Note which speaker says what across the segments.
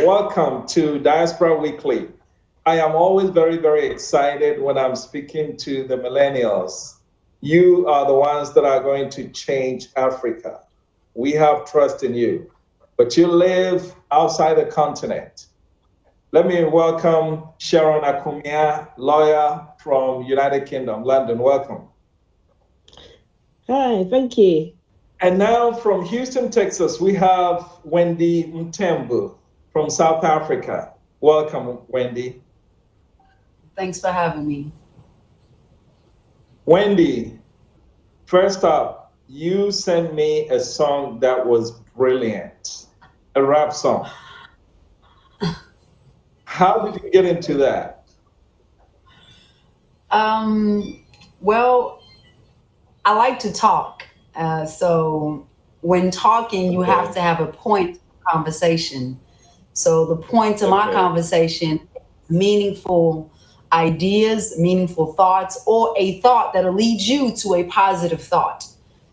Speaker 1: welcome to Diaspora Weekly. I am always very, very excited when I'm speaking to the millennials. You are the ones that are going to change Africa. We have trust in you, but you live outside the continent. Let me welcome Sharon Akumia, lawyer from United Kingdom, London. Welcome.
Speaker 2: Hi, thank you.
Speaker 1: And now from Houston, Texas, we have Wendy Mtembu from South Africa. Welcome, Wendy.
Speaker 3: Thanks for having me.
Speaker 1: Wendy, first up, you sent me a song that was brilliant, a rap song. How did you get into that?
Speaker 3: Well, I like to talk. So when talking, you have to have a point of conversation. So the point of my conversation, meaningful ideas, meaningful thoughts, or a thought that'll lead you to a positive thought.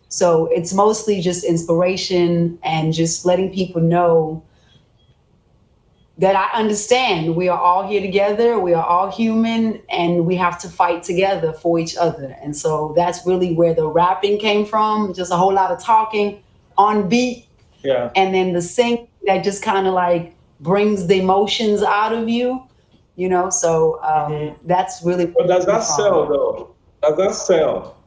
Speaker 3: So it's mostly just inspiration and just letting people know that I understand we are all here together, we are all human, and we have to fight together for each other. And so that's really where the rapping came from, just a whole lot of talking on beat.
Speaker 1: Yeah.
Speaker 3: And then the sing that just kind of like brings the emotions out of you, you know? So that's really.
Speaker 1: But does that sell though? Does that sell?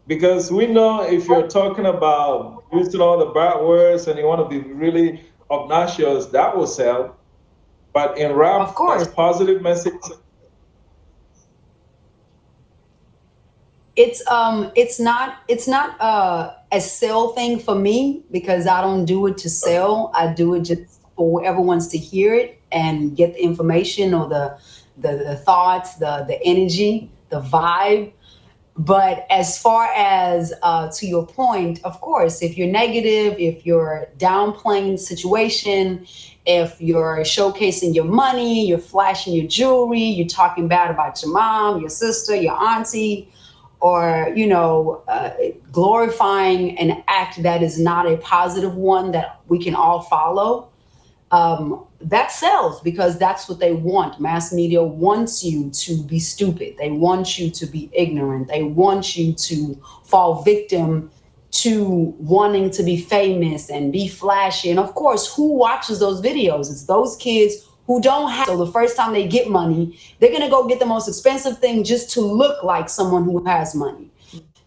Speaker 1: Because we know if you're talking about using all the bad words and you want to be really obnoxious, that will sell. But in rap,
Speaker 3: of course,
Speaker 1: positive message.
Speaker 3: It's not a sell thing for me because I don't do it to sell. I do it just for whoever wants to hear it and get the information or the thoughts, the energy, the vibe. But as far as to your point, of course, if you're negative, if you're downplaying the situation, if you're showcasing your money, you're flashing your jewelry, you're talking bad about your mom, your sister, your auntie, or, you know, glorifying an act that is not a positive one that we can all follow, that sells because that's what they want. Mass media wants you to be stupid. They want you to be ignorant. They want you to fall victim to wanting to be famous and be flashy. And of course, who watches those videos? It's those kids who don't have. So the first time they get money, they're going to go get the most expensive thing just to look like someone who has money.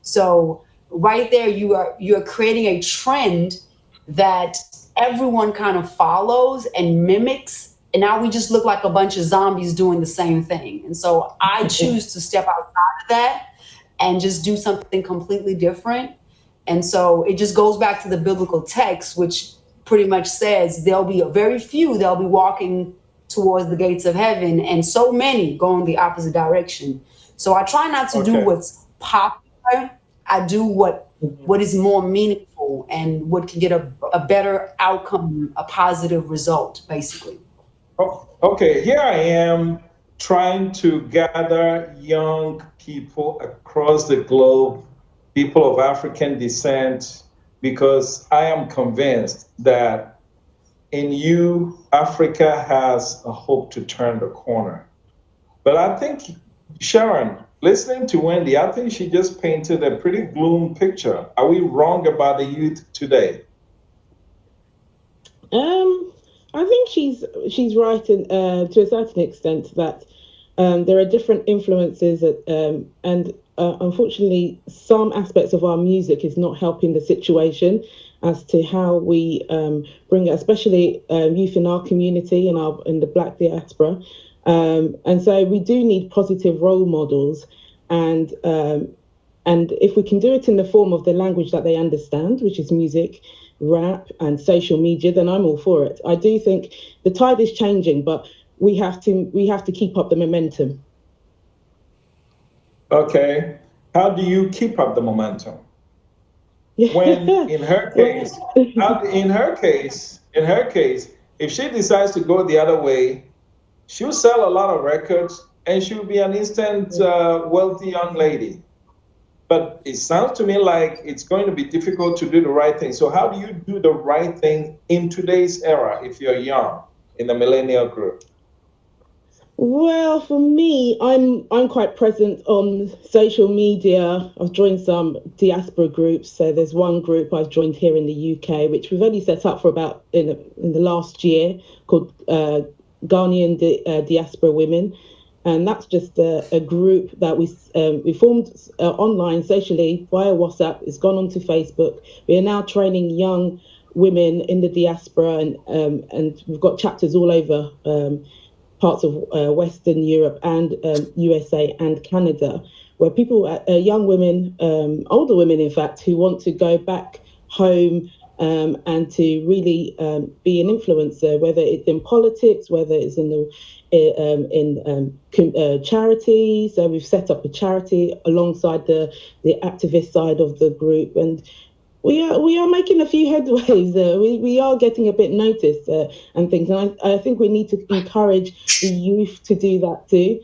Speaker 3: So right there, you're creating a trend that everyone kind of follows and mimics. And now we just look like a bunch of zombies doing the same thing. And so I choose to step outside of that and just do something completely different. And so it just goes back to the biblical text, which pretty much says there'll be a very few that'll be walking towards the gates of heaven and so many going the opposite direction. So I try not to do what's popular. I do what is more meaningful and what can get a better outcome, a positive result, basically.
Speaker 1: Oh, okay, here I am trying to gather young people across the globe, people of African descent, because I am convinced that in you, Africa has a hope to turn the corner. But I think, Sharon, listening to Wendy, I think she just painted a pretty gloom picture. Are we wrong about the youth today?
Speaker 2: I think she's right to a certain extent that there are different influences and unfortunately, some aspects of our music is not helping the situation as to how we bring, especially youth in our community in the Black diaspora. And so we do need positive role models, and if we can do it in the form of the language that they understand, which is music, rap, and social media, then I'm all for it. I do think the tide is changing, but we have to keep up the momentum.
Speaker 1: Okay. How do you keep up the momentum? When in her case, if she decides to go the other way, she'll sell a lot of records and she'll be an instant wealthy young lady. But it sounds to me like it's going to be difficult to do the right thing. So how do you do the right thing in today's era if you're young? in the millennial group?
Speaker 2: Well, for me, I'm quite present on social media. I've joined some diaspora groups. So there's one group I've joined here in the UK, which we've only set up for about in the last year, called Ghanaian Diaspora Women, and that's just a group that we formed online socially via WhatsApp. It's gone onto Facebook. We are now training young women in the diaspora, and we've got chapters all over. Parts of Western Europe and USA and Canada, where people, young women, older women, in fact, who want to go back home and to really be an influencer, whether it's in politics, whether it's in charity. So we've set up a charity alongside the activist side of the group, and we are making a few headways. We are getting a bit noticed and things, and I think we need to encourage the youth to do that too.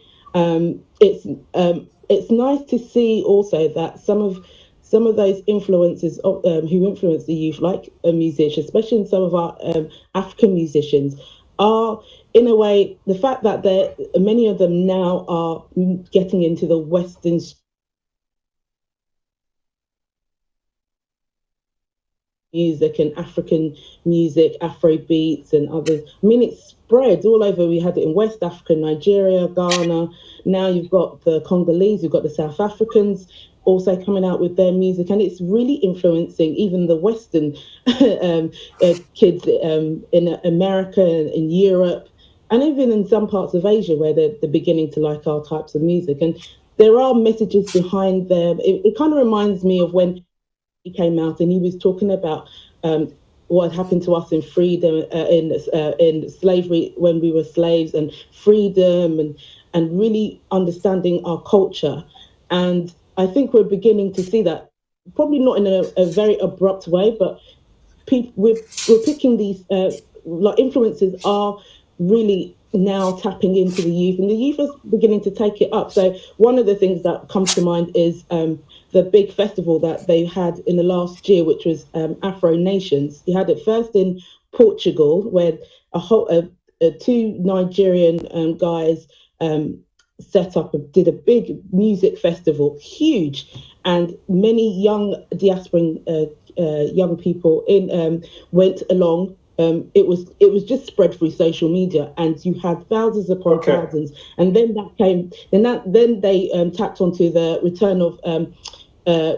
Speaker 2: It's nice to see also that some of those influencers who influence the youth, like musicians, especially in some of our African musicians, are in a way the fact that many of them now are getting into the Western music and African music, Afro beats and others. I mean, it spreads all over. We had it in West Africa, Nigeria, Ghana. Now you've got the Congolese, you've got the South Africans also coming out with their music, and it's really influencing even the Western kids in America and in Europe, and even in some parts of Asia where they're beginning to like our types of music. And there are messages behind them. It kind of reminds me of when he came out and he was talking about what happened to us in freedom, in slavery when we were slaves, and freedom, and really understanding our culture. And I think we're beginning to see that, probably not in a very abrupt way, but we're picking these like influences are really now tapping into the youth, and the youth is beginning to take it up. So one of the things that comes to mind is the big festival that they had in the last year, which was Afro Nations. He had it first in Portugal, where two Nigerian guys set up did a big music festival, huge, and many young diasporan young people went along. It was just spread through social media, and you had thousands upon thousands. And then then they tapped onto the return of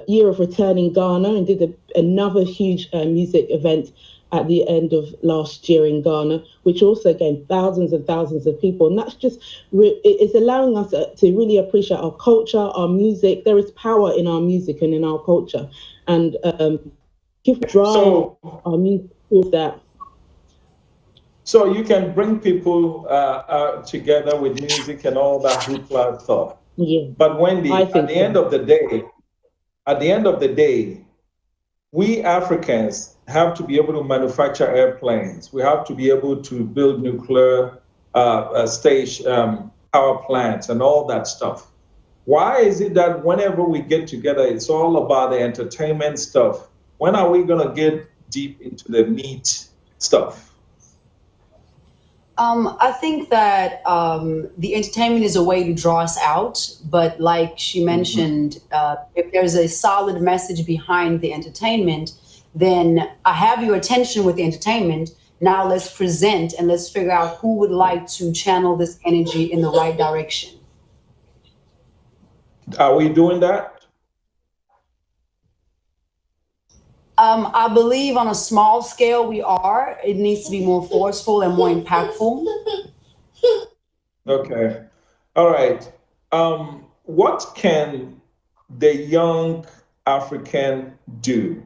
Speaker 2: year of return in Ghana, and did another huge music event at the end of last year in Ghana, which also gained thousands and thousands of people. And that's just, it's allowing us to really appreciate our culture, our music. There is power in our music and in our culture. And drive our music with that.
Speaker 1: So you can bring people together with music and all that hoopla stuff.
Speaker 2: Yeah.
Speaker 1: But Wendy, at the end of the day, we Africans have to be able to manufacture airplanes. We have to be able to build nuclear power plants and all that stuff. Why is it that whenever we get together, it's all about the entertainment stuff? When are we going to get deep into the meat stuff?
Speaker 3: I think that the entertainment is a way to draw us out, but like she mentioned, if there's a solid message behind the entertainment, then I have your attention with the entertainment. Now let's present and let's figure out who would like to channel this energy in the right direction.
Speaker 1: Are we doing that?
Speaker 3: I believe on a small scale we are. It needs to be more forceful and more impactful.
Speaker 1: Okay. All right. What can the young African do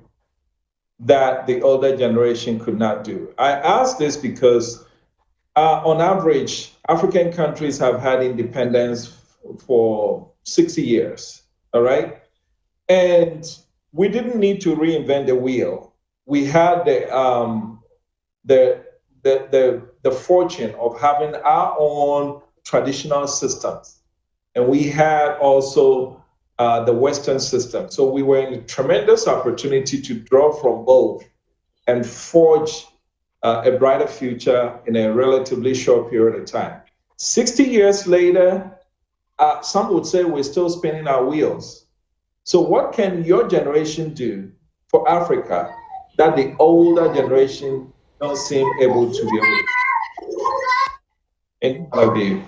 Speaker 1: that the older generation could not do? I ask this because on average, African countries have had independence for 60 years, all right? And we didn't need to reinvent the wheel. We had the fortune of having our own traditional systems, and we had also the Western system. So we were in a tremendous opportunity to draw from both and forge a brighter future in a relatively short period of time. 60 years later, some would say we're still spinning our wheels. So what can your generation do for Africa that the older generation don't seem able to be able to do? In my view.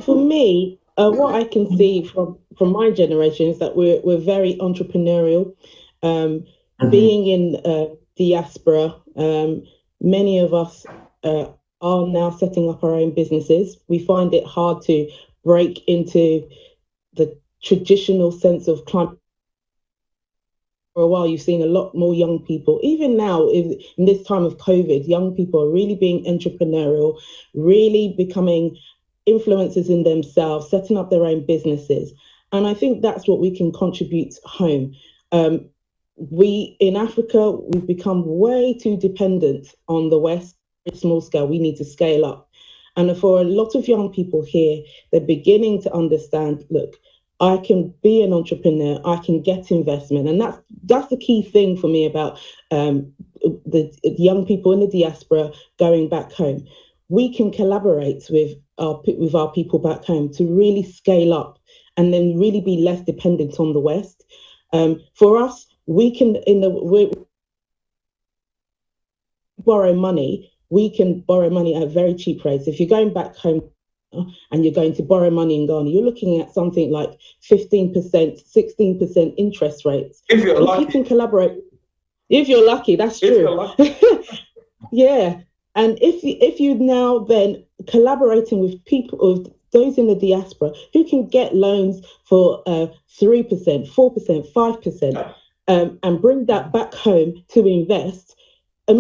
Speaker 2: For me, what I can see from my generation is that we're very entrepreneurial. Being in diaspora, many of us are now setting up our own businesses. We find it hard to break into the traditional sense of climate. For a while, you've seen a lot more young people, even now in this time of COVID, young people are really being entrepreneurial, really becoming influencers in themselves, setting up their own businesses. And I think that's what we can contribute home. We in Africa, we've become way too dependent on the West, small scale. We need to scale up. And for a lot of young people here, they're beginning to understand, look, I can be an entrepreneur, I can get investment. And that's the key thing for me about the young people in the diaspora going back home. We can collaborate with our people back home to really scale up and then really be less dependent on the West. For us, we can borrow money. We can borrow money at very cheap rates. If you're going back home and you're going to borrow money in Ghana, you're looking at something like 15%, 16% interest rates.
Speaker 1: If you're lucky.
Speaker 2: If you can collaborate, if you're lucky, that's true.
Speaker 1: If you're lucky.
Speaker 2: Yeah. And if you now then collaborating with people, with those in the diaspora who can get loans for 3%, 4%, 5%, and bring that back home to invest, I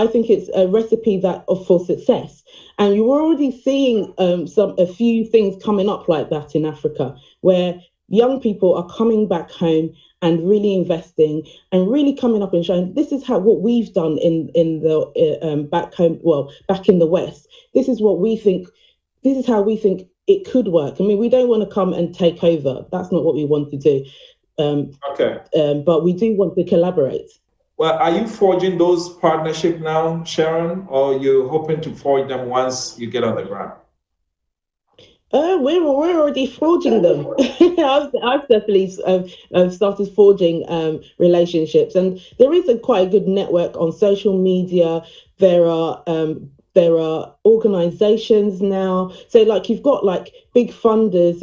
Speaker 2: think it's a recipe for success. And you're already seeing a few things coming up like that in Africa, where young people are coming back home and really investing and really coming up and showing this is what we've done in the back home, back in the West. This is what we think. This is how we think it could work. We don't want to come and take over. That's not what we want to do. But we do want to collaborate.
Speaker 1: Well, are you forging those partnerships now, Sharon, or you hoping to forge them once you get on the ground?
Speaker 2: We're already forging them. I've definitely started forging relationships, and there is quite a good network on social media. There are organizations now. So like you've got like big funders,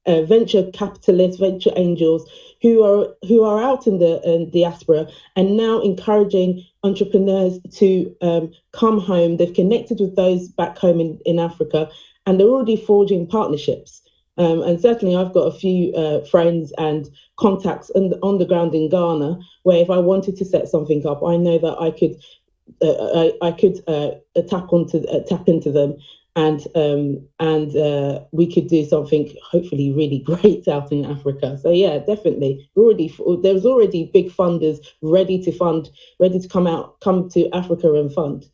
Speaker 2: venture capitalists, venture angels who are out in the diaspora and now encouraging entrepreneurs to come home. They've connected with those back home in Africa, and they're already forging partnerships. And certainly I've got a few friends and contacts on the ground in Ghana, where if I wanted to set something up, I know that I could tap into them, and we could do something hopefully really great out in Africa. So yeah, definitely. There's already big funders ready to come to Africa and fund.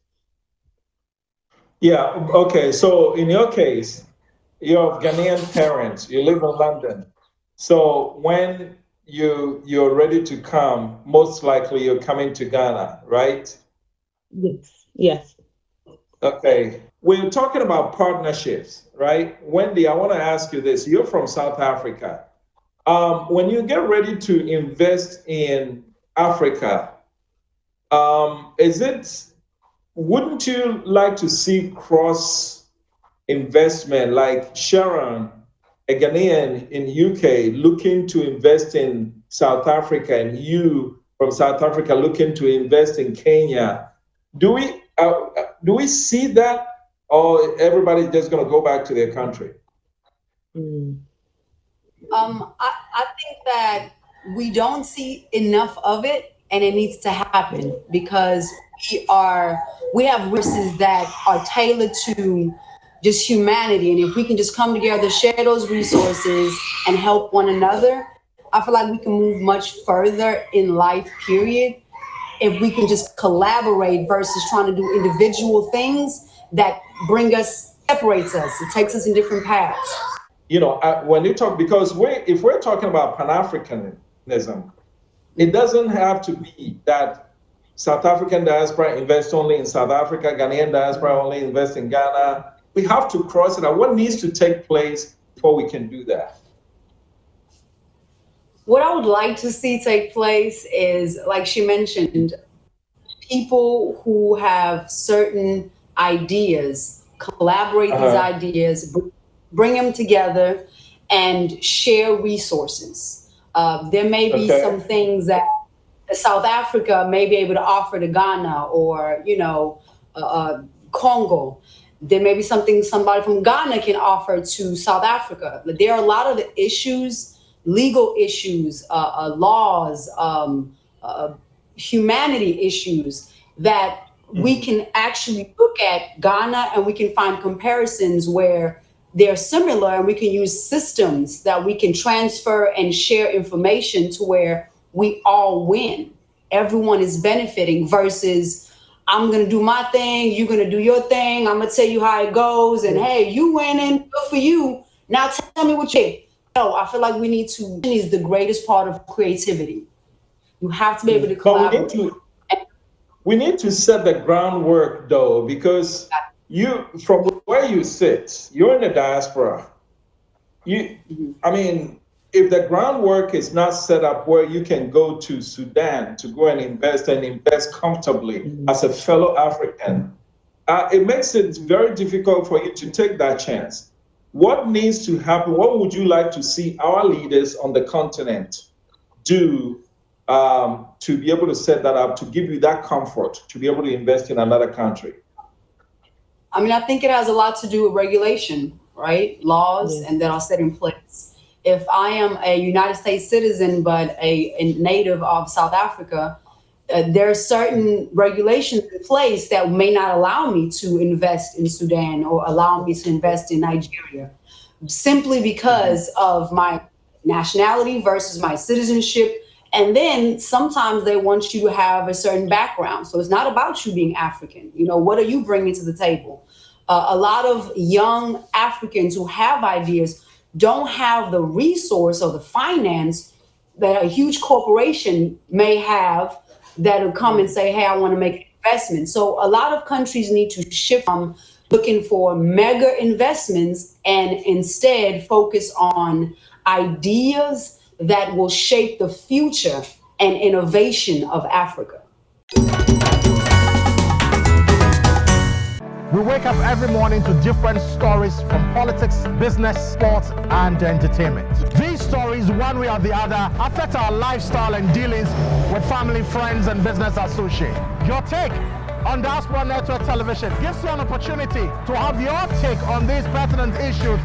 Speaker 1: Yeah. Okay. So in your case, you're of Ghanaian parents. You live in London. So when you're ready to come, most likely you're coming to Ghana, right?
Speaker 2: Yes.
Speaker 1: Okay. We're talking about partnerships, right? Wendy, I want to ask you this. You're from South Africa. When you get ready to invest in Africa, wouldn't you like to see cross investment, like Sharon, a Ghanaian in UK, looking to invest in South Africa, and you from South Africa looking to invest in Kenya? Do we see that, or everybody's just going to go back to their country?
Speaker 3: I think that we don't see enough of it, and it needs to happen because we have resources that are tailored to just humanity. And if we can just come together, share those resources and help one another, I feel like we can move much further in life, period. If we can just collaborate versus trying to do individual things that separates us. It takes us in different paths.
Speaker 1: When you talk, because if we're talking about Pan-Africanism, It doesn't have to be that South African diaspora invests only in South Africa, Ghanaian diaspora only invests in Ghana. We have to cross it out. What needs to take place before we can do that?
Speaker 3: What I would like to see take place is, like she mentioned, people who have certain ideas collaborate these ideas, bring them together, and share resources. There may be some things that South Africa may be able to offer to Ghana or, Congo. There may be something somebody from Ghana can offer to South Africa. There are a lot of the issues, legal issues, laws, humanity issues that we can actually look at Ghana and we can find comparisons where they're similar, and we can use systems that we can transfer and share information to where we all win. Everyone is benefiting versus I'm going to do my thing, you're going to do your thing, I'm going to tell you how it goes, and hey, you winning, good for you. Now tell me what you. No, I feel like we need to, is the greatest part of creativity. You have to be able to collaborate.
Speaker 1: We need to set the groundwork though, because you, from where you sit, you're in the diaspora. I mean, if the groundwork is not set up where you can go to Sudan to go and invest comfortably as a fellow African, it makes it very difficult for you to take that chance. What needs to happen? What would you like to see our leaders on the continent do to be able to set that up, to give you that comfort, to be able to invest in another country?
Speaker 3: I mean, I think it has a lot to do with regulation, right? Laws, and that are set in place. If I am a United States citizen, but a native of South Africa, there are certain regulations in place that may not allow me to invest in Sudan or allow me to invest in Nigeria, simply because of my nationality versus my citizenship. And then sometimes they want you to have a certain background. So it's not about you being African. What are you bringing to the table? A lot of young Africans who have ideas don't have the resource or the finance that a huge corporation may have that will come and say, hey, I want to make an investment. So a lot of countries need to shift from looking for mega investments and instead focus on ideas that will shape the future and innovation of Africa.
Speaker 4: We wake up every morning to different stories from politics, business, sports, and entertainment. These stories, one way or the other, affect our lifestyle and dealings with family, friends, and business associates. Your take on Diaspora Network Television gives you an opportunity to have your take on these pertinent issues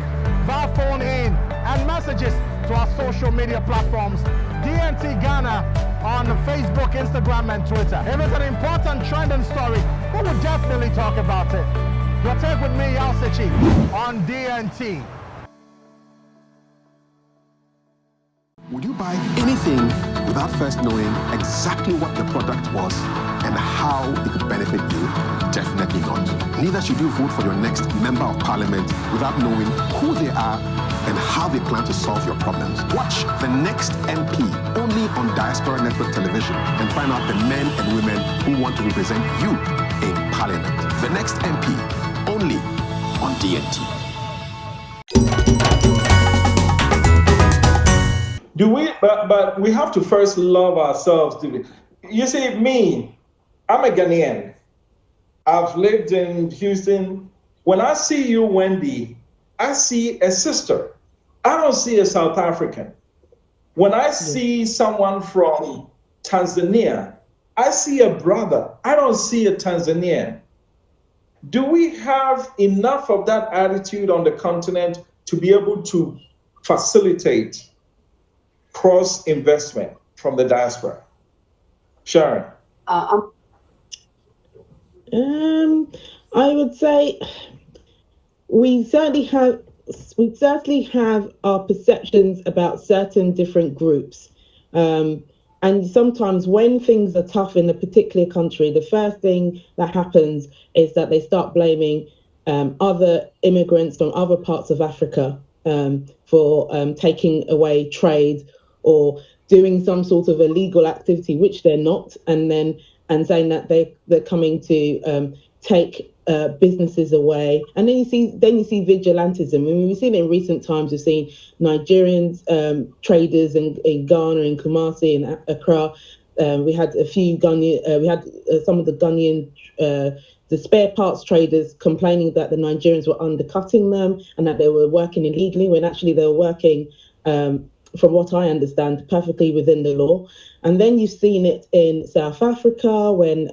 Speaker 4: via phone in and messages to our social media platforms, DNT Ghana on Facebook, Instagram, and Twitter. If it's an important trending story, we will definitely talk about it. Your take with me, Yalsichi, on DNT.
Speaker 5: Would you buy anything without first knowing exactly what the product was and how it could benefit you? Definitely not. Neither should you vote for your next member of parliament without knowing who they are and how they plan to solve your problems. Watch The Next MP only on Diaspora Network Television and find out the men and women who want to represent you in parliament. The Next MP only on DNT.
Speaker 1: But we have to first love ourselves. You see, me, I'm a Ghanaian. I've lived in Houston. When I see you, Wendy, I see a sister. I don't see a South African. When I see someone from Tanzania, I see a brother. I don't see a Tanzanian. Do we have enough of that attitude on the continent to be able to facilitate cross-investment from the diaspora? Sharon?
Speaker 2: I would say we certainly have our perceptions about certain different groups. And sometimes when things are tough in a particular country, the first thing that happens is that they start blaming other immigrants from other parts of Africa for taking away trade or doing some sort of illegal activity, which they're not, and saying that they're coming to take businesses away. And then you see vigilantism. I mean, we've seen it in recent times. We've seen Nigerian traders in Ghana, in Kumasi, and Accra. We had a few Ghanaian. We had some of the Ghanaian. The spare parts traders complaining that the Nigerians were undercutting them and that they were working illegally, when actually they were working, from what I understand, perfectly within the law. And then you've seen it in South Africa when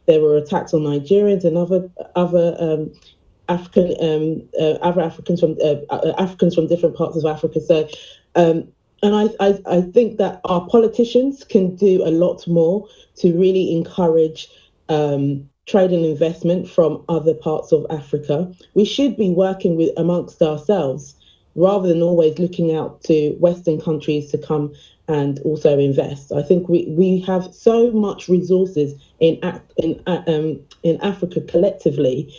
Speaker 2: there were attacks on Nigerians and other Africans from different parts of Africa. So, and I think that our politicians can do a lot more to really encourage trade and investment from other parts of Africa. We should be working amongst ourselves rather than always looking out to Western countries to come and also invest. I think we have so much resources in Africa collectively.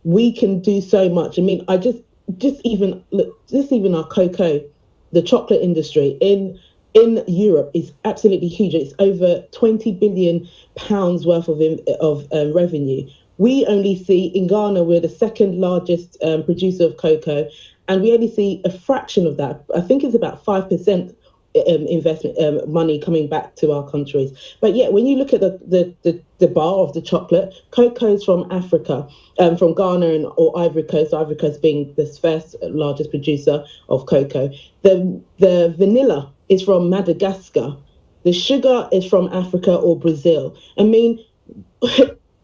Speaker 2: We can do so much. I mean, just even our cocoa, the chocolate industry in Europe is absolutely huge. It's over £20 billion worth of revenue. We only see in Ghana, we're the second largest producer of cocoa, and we only see a fraction of that. I think it's about 5% investment money coming back to our countries. But yet, when you look at the bar of the chocolate, cocoa is from Africa, from Ghana or Ivory Coast. Ivory Coast being the first largest producer of cocoa. The vanilla is from Madagascar. The sugar is from Africa or Brazil. I mean,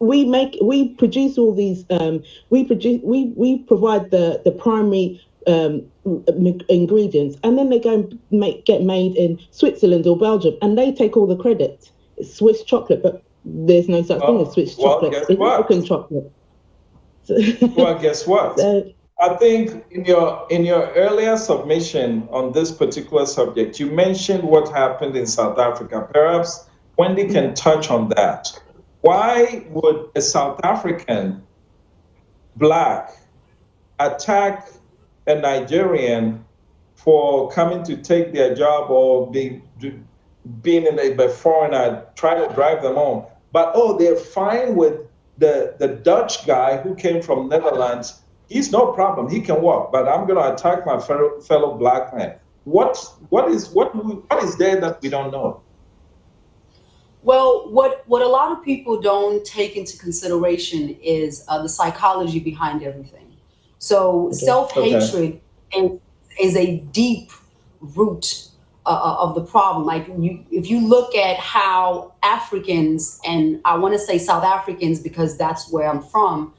Speaker 2: we produce all these. We provide the primary ingredients, and then they go and get made in Switzerland or Belgium, and they take all the credit. It's Swiss chocolate, but there's no such thing as Swiss chocolate. It's African chocolate.
Speaker 1: Well, guess what? I think in your earlier submission on this particular subject, you mentioned what happened in South Africa. Perhaps Wendy can touch on that. Why would a South African Black attack a Nigerian for coming to take their job or being in a foreigner, trying to drive them home? But they're fine with the Dutch guy who came from Netherlands. He's no problem. He can walk. But I'm going to attack my fellow Black man. What is there that we don't know?
Speaker 3: Well, what a lot of people don't take into consideration is the psychology behind everything. So self-hatred is a deep root of the problem. Like if you look at how Africans, and I want to say South Africans because that's where I'm from,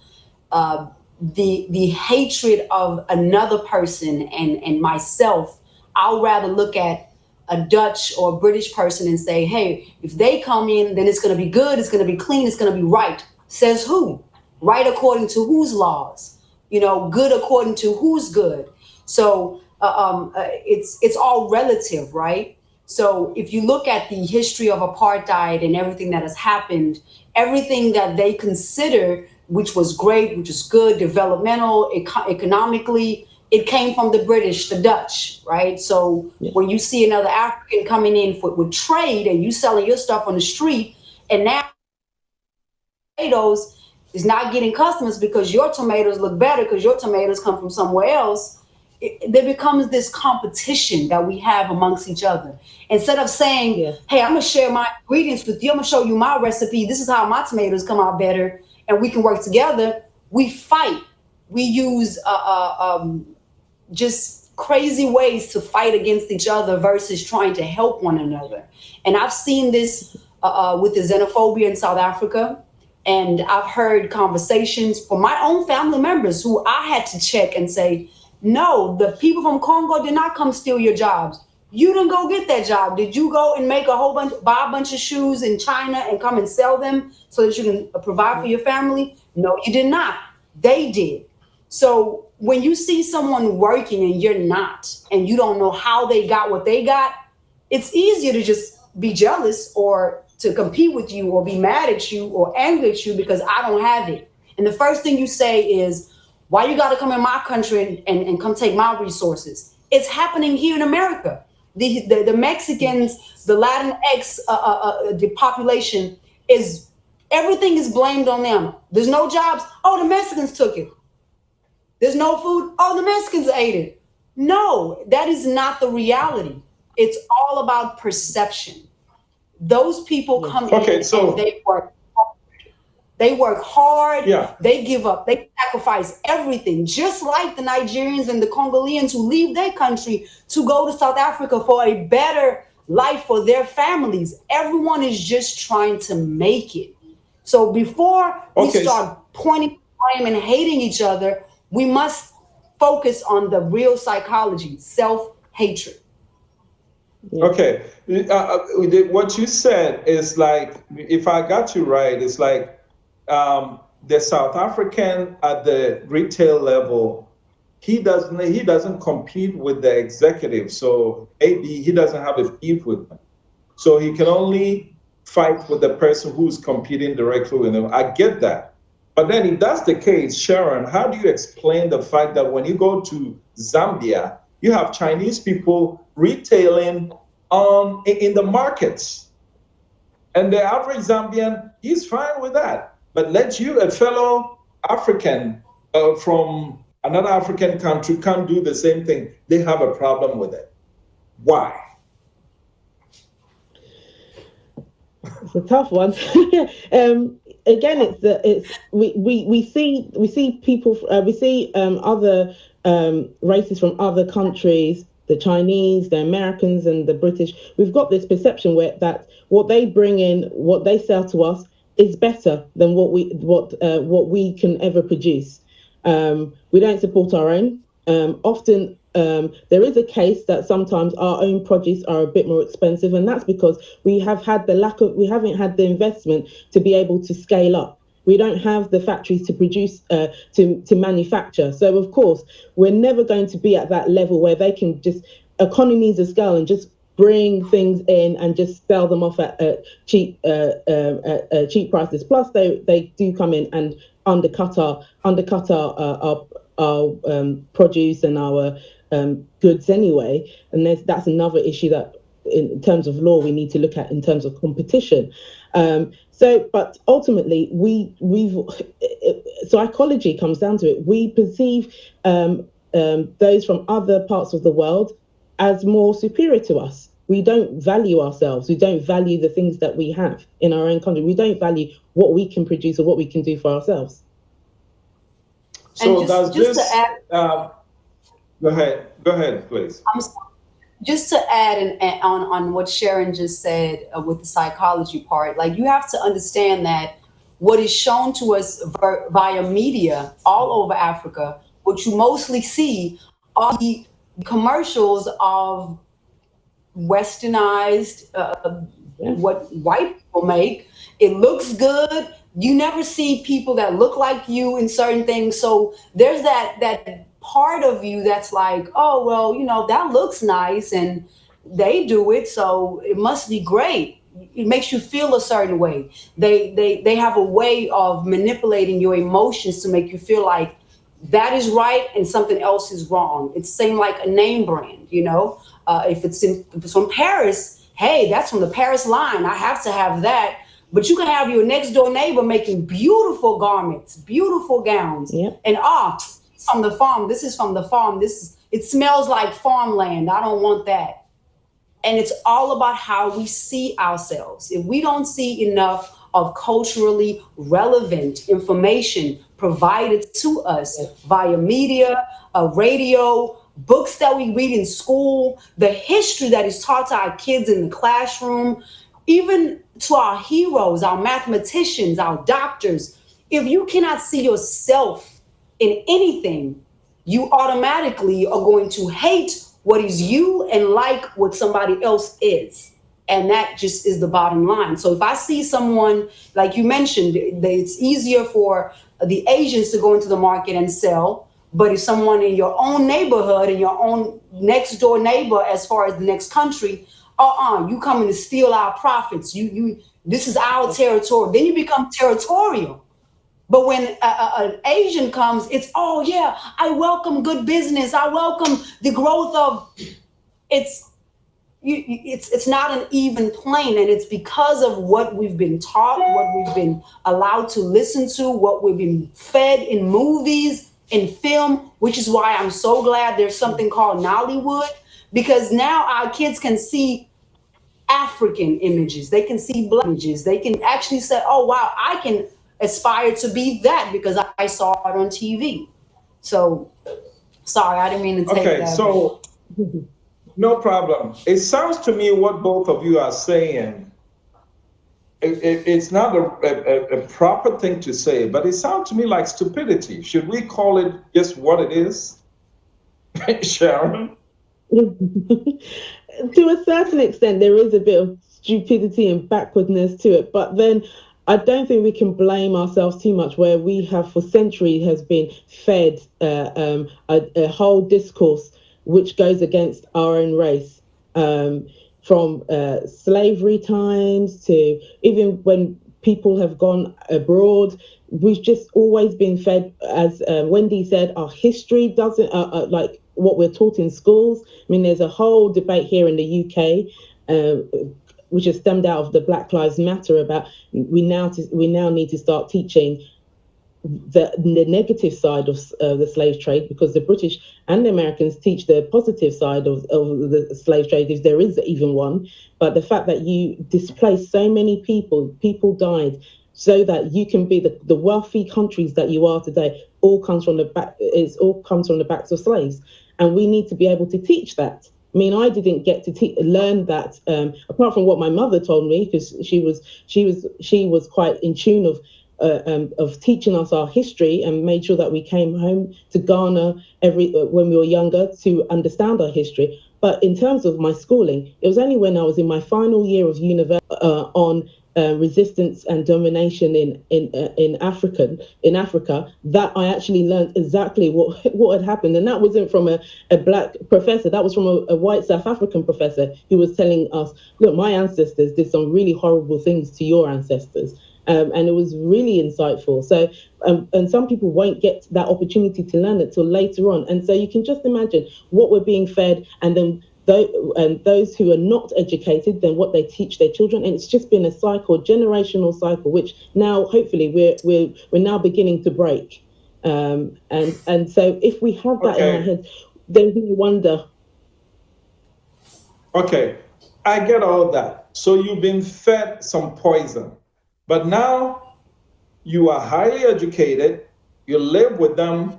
Speaker 3: the hatred of another person and myself, I'll rather look at a Dutch or a British person and say, hey, if they come in, then it's going to be good, it's going to be clean, it's going to be right. Says who? Right according to whose laws? Good according to who's good. So it's all relative, right? So if you look at the history of apartheid and everything that has happened, everything that they consider, which was great, which is good, developmental, economically, it came from the British, the Dutch, right? So when you see another African coming in with trade and you selling your stuff on the street, and now tomatoes is not getting customers because your tomatoes look better because your tomatoes come from somewhere else, there becomes this competition that we have amongst each other. Instead of saying, hey, I'm going to share my ingredients with you, I'm going to show you my recipe, this is how my tomatoes come out better, and we can work together, we fight. We use just crazy ways to fight against each other versus trying to help one another. And I've seen this with the xenophobia in South Africa. And I've heard conversations from my own family members who I had to check and say, no, the people from Congo did not come steal your jobs. You didn't go get that job. Did you go and buy a bunch of shoes in China and come and sell them so that you can provide for your family? No, you did not. They did. So when you see someone working and you're not, and you don't know how they got what they got, it's easier to just be jealous or to compete with you or be mad at you or angry at you because I don't have it. And the first thing you say is, why you got to come in my country and come take my resources? It's happening here in America. The Mexicans, the Latinx, the population is, everything is blamed on them. There's no jobs. Oh, the Mexicans took it. There's no food. Oh, the Mexicans ate it. No, that is not the reality. It's all about perception. Those people come in and they work. They work hard.
Speaker 1: Yeah.
Speaker 3: They give up. They sacrifice everything, just like the Nigerians and the Congolese who leave their country to go to South Africa for a better life for their families. Everyone is just trying to make it. So before we start pointing blame and hating each other, we must focus on the real psychology, self-hatred.
Speaker 2: Yeah.
Speaker 1: Okay. What you said is like, if I got you right, it's like the South African at the retail level, he doesn't compete with the executive, so maybe he doesn't have a beef with them. So he can only fight with the person who's competing directly with him. I get that. But then if that's the case, Sharon, how do you explain the fact that when you go to Zambia, you have Chinese people retailing in the markets? And the average Zambian, he's fine with that. But let you, a fellow African from another African country, can't do the same thing. They have a problem with it. Why?
Speaker 2: It's a tough one. Again, we see people, we see other races from other countries, the Chinese, the Americans, and the British. We've got this perception that what they bring in, what they sell to us, is better than what we can ever produce. We don't support our own. Often there is a case that sometimes our own produce are a bit more expensive, and that's because we haven't had the investment to be able to scale up. We don't have the factories to produce, to manufacture. So of course, we're never going to be at that level where they can just economies of scale and just bring things in and just sell them off at cheap prices. Plus, they do come in and undercut our produce and our goods anyway. And that's another issue that, in terms of law, we need to look at in terms of competition. But ultimately, psychology comes down to it. We perceive those from other parts of the world as more superior to us. We don't value ourselves. We don't value the things that we have in our own country. We don't value what we can produce or what we can do for ourselves.
Speaker 1: So
Speaker 3: and just to add,
Speaker 1: go ahead, please.
Speaker 3: Just to add on what Sharon just said with the psychology part, like, you have to understand that what is shown to us via media all over Africa, what you mostly see are the commercials of westernized, what white people make. It looks good. You never see people that look like you in certain things. So there's that part of you that's like, oh, well, that looks nice and they do it, so it must be great. It makes you feel a certain way. They have a way of manipulating your emotions to make you feel like that is right and something else is wrong. It's the same like a name brand, if it's from Paris, hey, that's from the Paris line, I have to have that. But you can have your next door neighbor making beautiful garments, beautiful gowns.
Speaker 2: Yep.
Speaker 3: And from the farm, this is from the farm. It smells like farmland. I don't want that. And it's all about how we see ourselves. If we don't see enough of culturally relevant information provided to us via media, radio, books that we read in school, the history that is taught to our kids in the classroom, even to our heroes, our mathematicians, our doctors, if you cannot see yourself in anything, you automatically are going to hate what is you and like what somebody else is. And that just is the bottom line. So if I see someone, like you mentioned, it's easier for the Asians to go into the market and sell. But if someone in your own neighborhood, in your own next door neighbor, as far as the next country, you coming to steal our profits. This is our territory. Then you become territorial. But when an Asian comes, it's, oh yeah, I welcome good business. I welcome the growth of, it's it's not an even plane, and it's because of what we've been taught, what we've been allowed to listen to, what we've been fed in movies, in film, which is why I'm so glad there's something called Nollywood, because now our kids can see African images, they can see Black images, they can actually say, oh wow, I can aspire to be that because I saw it on TV. So sorry, I didn't mean to take
Speaker 1: Okay,
Speaker 3: that.
Speaker 1: so no problem. It sounds to me what both of you are saying, it's not a proper thing to say, but it sounds to me like stupidity. Should we call it just what it is? Sharon?
Speaker 2: To a certain extent, there is a bit of stupidity and backwardness to it, but then I don't think we can blame ourselves too much where we have for centuries has been fed a whole discourse which goes against our own race, from slavery times to even when people have gone abroad. We've just always been fed, as Wendy said, our history doesn't, like what we're taught in schools. I mean, there's a whole debate here in the UK, which has stemmed out of the Black Lives Matter about we now need to start teaching the negative side of the slave trade, because the British and the Americans teach the positive side of the slave trade, if there is even one. But the fact that you displaced so many people died, so that you can be the wealthy countries that you are today, all comes from the backs of slaves, and we need to be able to teach that. I mean, I didn't get to learn that, apart from what my mother told me, because she was quite in tune of teaching us our history and made sure that we came home to Ghana when we were younger to understand our history. But in terms of my schooling, it was only when I was in my final year of university on resistance and domination in Africa that I actually learned exactly what had happened. And that wasn't from a black professor, that was from a white South African professor who was telling us, look, my ancestors did some really horrible things to your ancestors. And it was really insightful. So, and some people won't get that opportunity to learn it till later on. And so you can just imagine what we're being fed, and then those who are not educated, then what they teach their children. And it's just been a cycle, generational cycle, which now hopefully we're now beginning to break. And so if we have that in our heads, then we wonder.
Speaker 1: Okay, I get all that. So you've been fed some poison. But now you are highly educated, you live with them.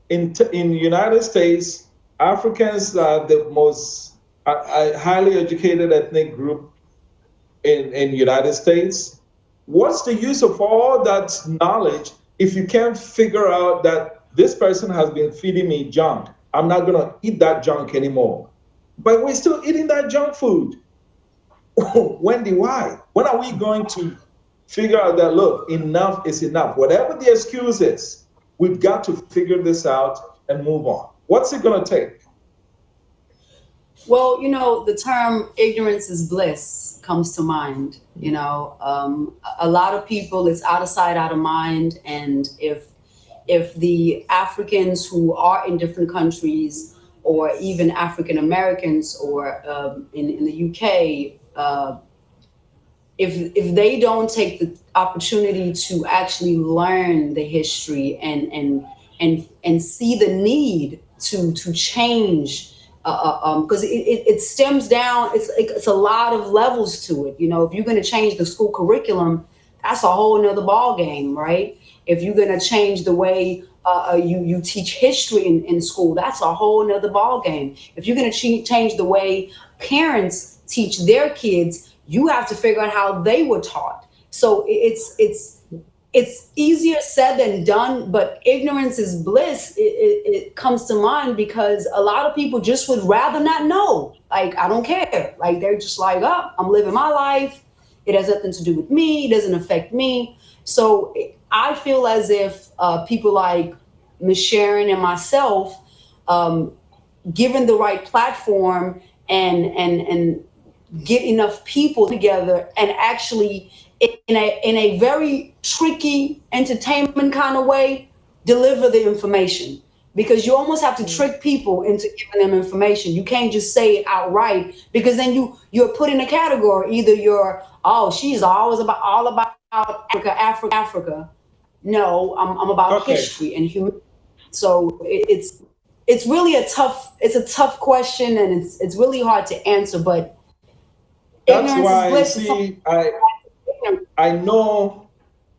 Speaker 1: In the United States, Africans are the most highly educated ethnic group in United States. What's the use of all that knowledge if you can't figure out that this person has been feeding me junk? I'm not going to eat that junk anymore. But we're still eating that junk food. Wendy, why? When are we going to figure out that, look, enough is enough? Whatever the excuse is, we've got to figure this out and move on. What's it going to take?
Speaker 3: Well, the term ignorance is bliss comes to mind. A lot of people, it's out of sight, out of mind. And if the Africans who are in different countries, or even African Americans, or in the UK, if they don't take the opportunity to actually learn the history and see the need to change, because it stems down, it's a lot of levels to it. If you're going to change the school curriculum, that's a whole nother ball game, right? If you're going to change the way you teach history in school, that's a whole nother ball game. If you're going to change the way parents teach their kids, you have to figure out how they were taught. So it's easier said than done, but ignorance is bliss. It comes to mind because a lot of people just would rather not know. Like, I don't care. Like, they're just like, oh, I'm living my life. It has nothing to do with me. It doesn't affect me. So I feel as if people like Ms. Sharon and myself, given the right platform and get enough people together and actually in a very tricky entertainment kind of way, deliver the information. because you almost have to trick people into giving them information. You can't just say it outright, because then you're put in a category. Either you're, oh, she's all about Africa. No, I'm about history and human. So it's really a tough question, and it's really hard to answer. But
Speaker 1: that's why, see, I know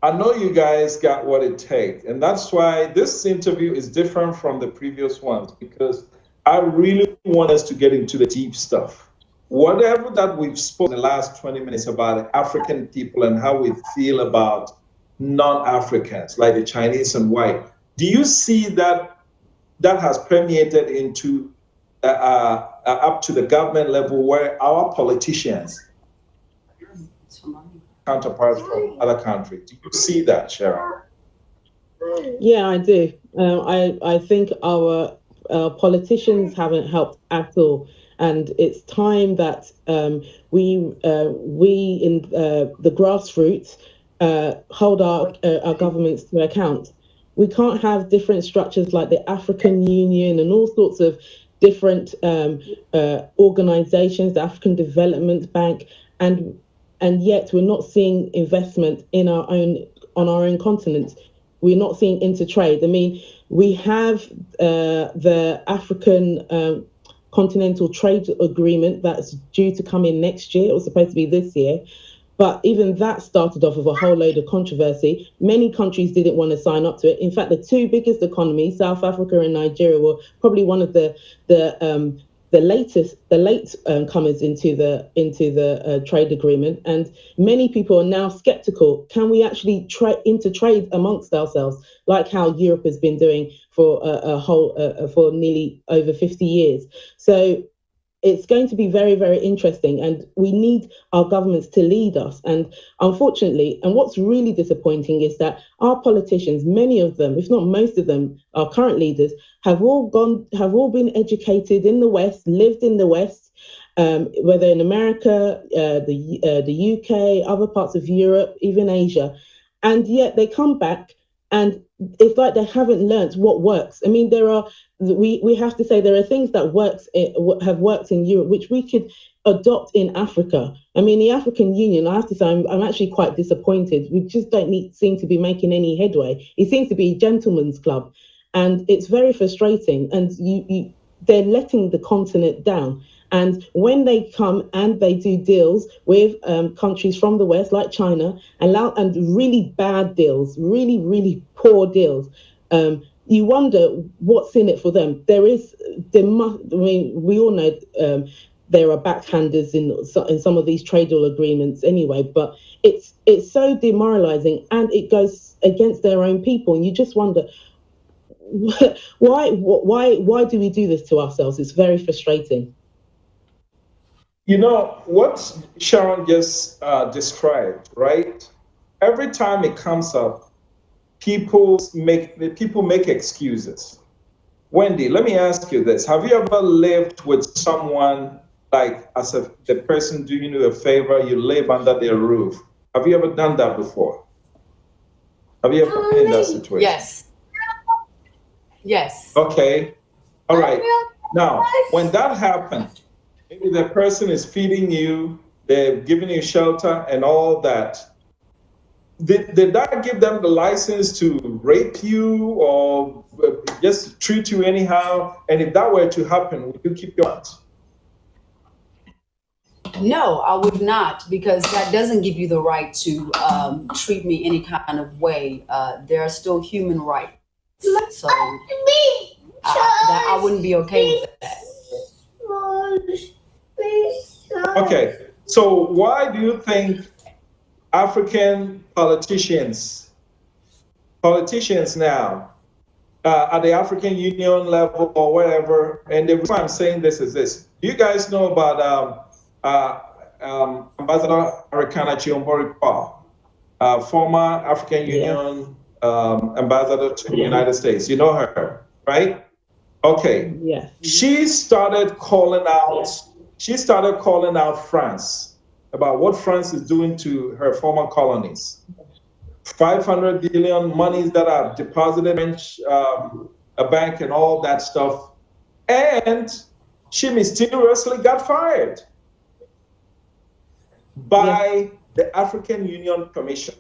Speaker 1: you guys got what it takes, and that's why this interview is different from the previous ones, because I really want us to get into the deep stuff. Whatever that we've spoken in the last 20 minutes about African people and how we feel about non-Africans, like the Chinese and white, do you see that has permeated into up to the government level, where our politicians, counterparts from other countries, do you see that, Sharon?
Speaker 2: Yeah, I do. I think our politicians haven't helped at all, and it's time that we in the grassroots hold our governments to account. We can't have different structures like the African Union and all sorts of different organizations, the African Development Bank, and yet we're not seeing investment on our own continent. We're not seeing intertrade. I mean, we have the African Continental Trade Agreement that's due to come in next year. It was supposed to be this year. But even that started off with a whole load of controversy. Many countries didn't want to sign up to it. In fact, the two biggest economies, South Africa and Nigeria, were probably one of the late comers into the trade agreement. And many people are now skeptical. Can we actually intertrade amongst ourselves, like how Europe has been doing for for nearly over 50 years? So it's going to be very, very interesting, and we need our governments to lead us. And unfortunately, and what's really disappointing is that our politicians, many of them, if not most of them, our current leaders, have all been educated in the West, lived in the West, whether in America, the UK, other parts of Europe, even Asia, and yet they come back and it's like they haven't learnt what works. I mean, we have to say there are things that have worked in Europe, which we could adopt in Africa. I mean, the African Union, I have to say, I'm actually quite disappointed. We just don't seem to be making any headway. It seems to be a gentleman's club, and it's very frustrating. And they're letting the continent down. And when they come and they do deals with countries from the West, like China, and really bad deals, really, really poor deals, you wonder what's in it for them. I mean, we all know there are backhanders in some of these trade deal agreements anyway, but it's so demoralizing, and it goes against their own people. And you just wonder, why do we do this to ourselves? It's very frustrating.
Speaker 1: You know, what Sharon just described, right? Every time it comes up, people make excuses. Wendy, let me ask you this. Have you ever lived with someone, like the person doing you a favor, you live under their roof? Have you ever done that before? Have you ever been in that situation?
Speaker 3: Yes. Yes.
Speaker 1: Okay. All right. Now, when that happened, maybe the person is feeding you, they're giving you shelter and all that. Did that give them the license to rape you or just treat you anyhow? And if that were to happen, would you keep your mouth?
Speaker 3: No, I would not, because that doesn't give you the right to treat me any kind of way. There are still human rights. So I wouldn't be okay with that.
Speaker 1: Okay, so why do you think African politicians now at the African Union level or whatever, and the reason I'm saying this is this: do you guys know about Ambassador Arikana Chiomborikwa, former African Union ambassador to the United States? You know her, right? Okay.
Speaker 2: Yes.
Speaker 1: She started calling out France about what France is doing to her former colonies. 500 billion monies that are deposited in a bank and all that stuff. And she mysteriously got fired by the African Union Commission.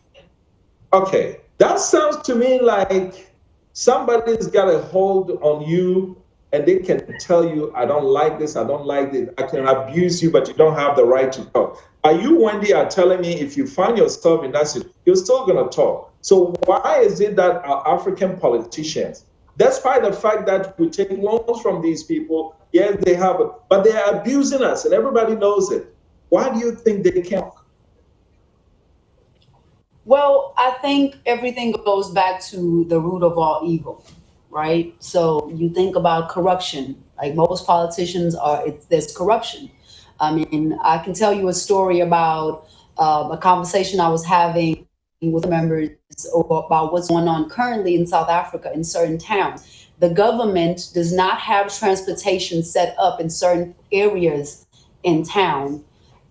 Speaker 1: Okay, that sounds to me like somebody's got a hold on you and they can tell you, I don't like this, I don't like this, I can abuse you, but you don't have the right to talk. Are you, Wendy, are telling me if you find yourself in that situation, you're still going to talk? So why is it that our African politicians, despite the fact that we take loans from these people, yes, they have it, but they are abusing us and everybody knows it. Why do you think they can't?
Speaker 3: Well, I think everything goes back to the root of all evil, right? So you think about corruption, like most politicians are, there's corruption. I mean, I can tell you a story about a conversation I was having with members about what's going on currently in South Africa in certain towns. The government does not have transportation set up in certain areas in town.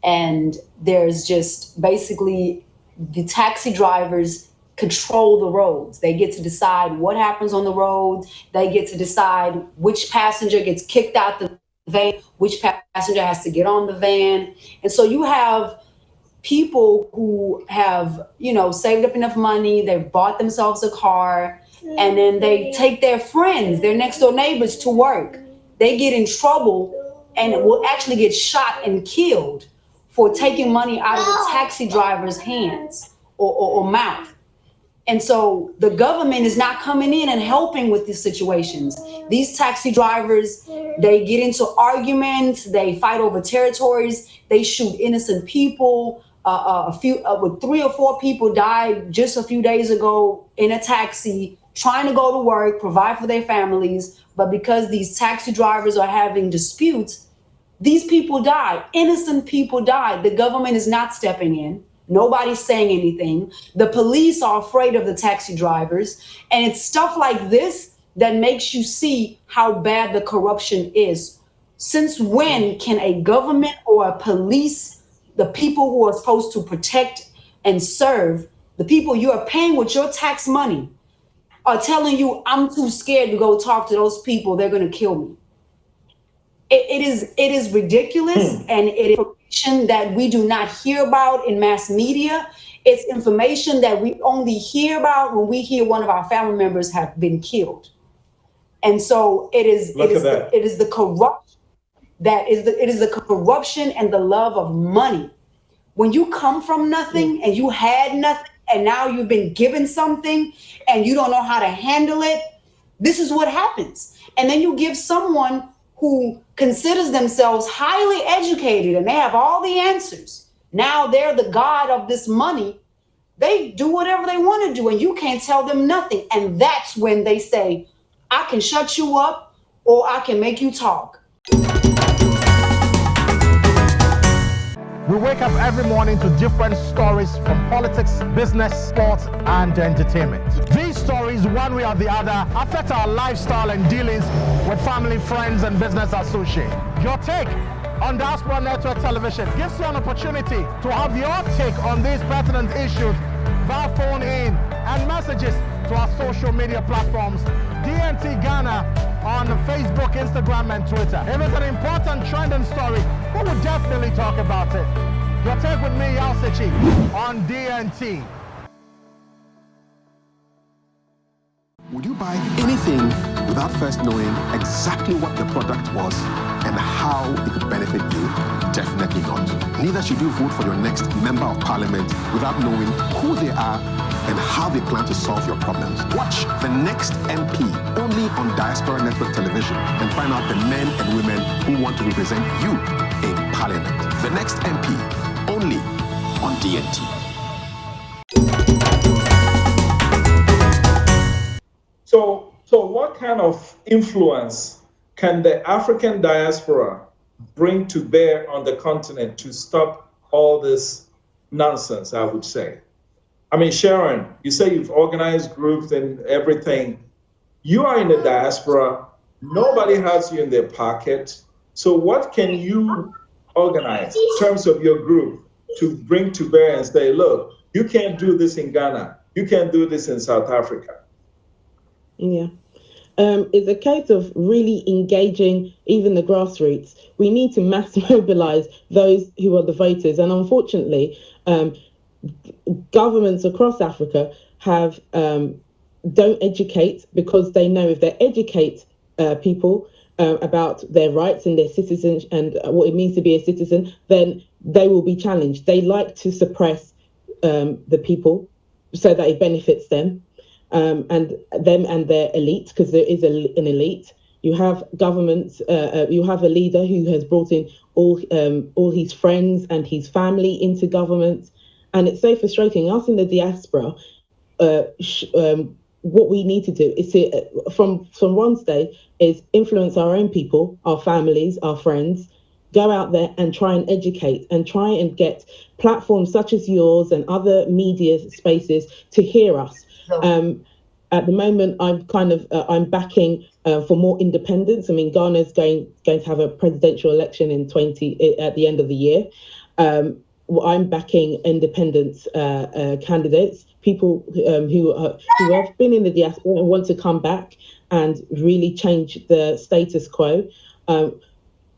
Speaker 3: And there's just basically the taxi drivers control the roads. They get to decide what happens on the road. They get to decide which passenger gets kicked out the van, which passenger has to get on the van. And so you have people who have, you know, saved up enough money, they've bought themselves a car, and then they take their friends, their next door neighbors to work. They get in trouble and will actually get shot and killed for taking money out of the taxi driver's hands or mouth. And so the government is not coming in and helping with these situations. These taxi drivers, they get into arguments, they fight over territories, they shoot innocent people. With 3 or 4 people died just a few days ago in a taxi, trying to go to work, provide for their families. But because these taxi drivers are having disputes, these people die. Innocent people die. The government is not stepping in. Nobody's saying anything. The police are afraid of the taxi drivers. And it's stuff like this that makes you see how bad the corruption is. Since when can a government or a police, the people who are supposed to protect and serve, the people you are paying with your tax money, are telling you, I'm too scared to go talk to those people, they're going to kill me? It is ridiculous, and it is information that we do not hear about in mass media. It's information that we only hear about when we hear one of our family members have been killed. And so it is the corruption it is the corruption and the love of money. When you come from nothing and you had nothing and now you've been given something and you don't know how to handle it, this is what happens. And then you give someone who considers themselves highly educated and they have all the answers. Now they're the god of this money. They do whatever they want to do and you can't tell them nothing. And that's when they say, I can shut you up or I can make you talk.
Speaker 4: We wake up every morning to different stories from politics, business, sports, and entertainment. These stories, one way or the other, affect our lifestyle and dealings with family, friends, and business associates. Your take on Diaspora Network Television gives you an opportunity to have your take on these pertinent issues via phone in and messages to our social media platforms, DNT Ghana on Facebook, Instagram, and Twitter. If it's an important trending story, we will definitely talk about it. Your take with me, Yalsichi, on DNT.
Speaker 5: Would you buy anything without first knowing exactly what the product was and how it could benefit you? Definitely not. Neither should you vote for your next member of parliament without knowing who they are and how they plan to solve your problems. Watch The Next MP only on Diaspora Network Television and find out the men and women who want to represent you in parliament. The Next MP only on DNT.
Speaker 1: So what kind of influence can the African diaspora bring to bear on the continent to stop all this nonsense, I would say? I mean, Sharon, you say you've organized groups and everything. You are in the diaspora. Nobody has you in their pocket. So what can you organize in terms of your group to bring to bear and say, look, you can't do this in Ghana. You can't do this in South Africa?
Speaker 2: Yeah. is a case of really engaging even the grassroots. We need to mass mobilize those who are the voters. And unfortunately, governments across Africa have don't educate, because they know if they educate people about their rights and their citizens and what it means to be a citizen, then they will be challenged. They like to suppress the people so that it benefits them and their elite, because there is an elite. You have governments. You have a leader who has brought in all his friends and his family into government, and it's so frustrating. Us in the diaspora, what we need to do is to, from one stage, is influence our own people, our families, our friends, go out there and try and educate and try and get platforms such as yours and other media spaces to hear us. At the moment, I'm backing for more independence. I mean, Ghana's going to have a presidential election at the end of the year. I'm backing independent candidates, people who have been in the diaspora and want to come back and really change the status quo.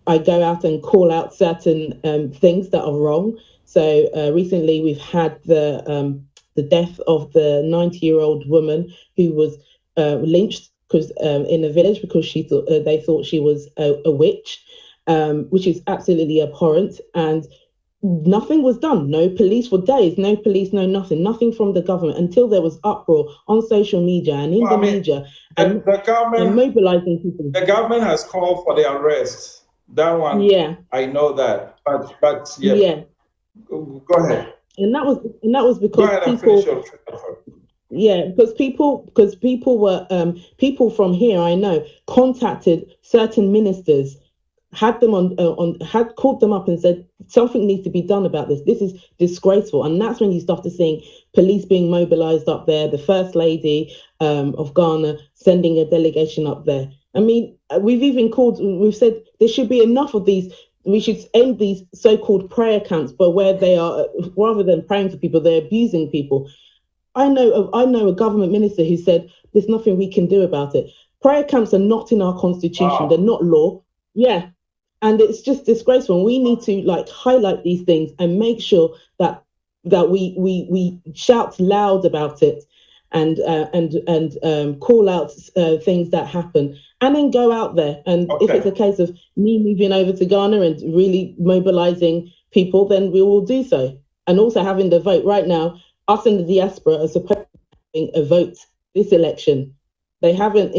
Speaker 2: I go out and call out certain things that are wrong. So recently we've had the death of the 90-year-old woman who was lynched in a village because they thought she was a witch, which is absolutely abhorrent. And nothing was done. No police for days. No police. No nothing. Nothing from the government until there was uproar on social media and in media and mobilizing people.
Speaker 1: The government has called for the arrest. That one, yeah, I know that. But yeah. Go ahead.
Speaker 2: And that was because people. Yeah, because people were people from here, I know, contacted certain ministers, had called them up and said something needs to be done about this. This is disgraceful. And that's when you started seeing police being mobilized up there, the First Lady of Ghana sending a delegation up there. I mean, we've said there should be enough of these. We should end these so-called prayer camps, but where they are, rather than praying for people, they're abusing people. I know a government minister who said there's nothing we can do about it. Prayer camps are not in our constitution. Wow. They're not law. Yeah. And it's just disgraceful. And we need to highlight these things and make sure that we shout loud about it and call out things that happen, and then go out there. And if it's a case of me moving over to Ghana and really mobilizing people, then we will do so. And also having the vote right now, us in the diaspora are supposed to be having a vote this election. They haven't